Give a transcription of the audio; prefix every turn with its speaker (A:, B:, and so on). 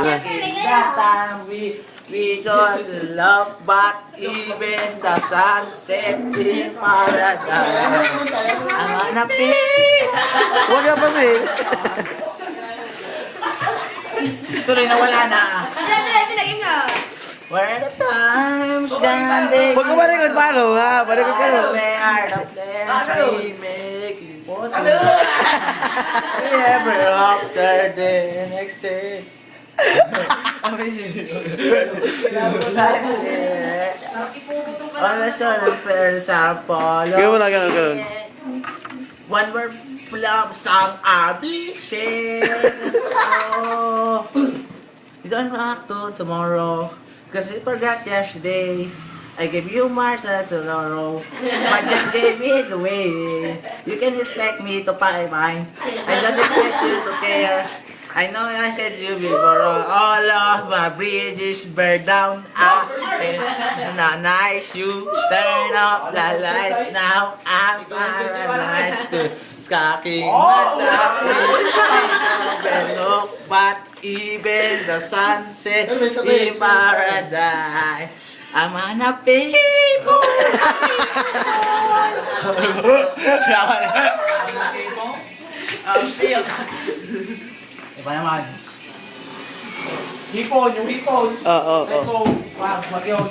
A: That time we got love, but even the sunset in paradise. Ang hanapin.
B: Huwag ka pa, May.
A: Tuloy na wala na.
C: Lagyan na.
A: Where the times gone they
B: Huwag ka marikod, paano nga? Marikod ka no?
A: where are the plans we make for two? We ever after the next day. Always on a fair sample.
B: Gawin mo lang, ganun.
A: One more love song I'll be singing. Oh, you don't have to tomorrow. Cause you forgot yesterday. I gave you Mars as a tomorrow. But just gave me the way. You can expect me to pay mine. I don't expect you to care. I know I said you before. All of my bridges burn down. Not nice. You turn up the lights. Now I'm paralyzed. Skaking look, but even the sunset in paradise. I'm hanapin mo. Iba naman. Hipon, yung hipon.
B: Oo, oo.
A: Wag yun.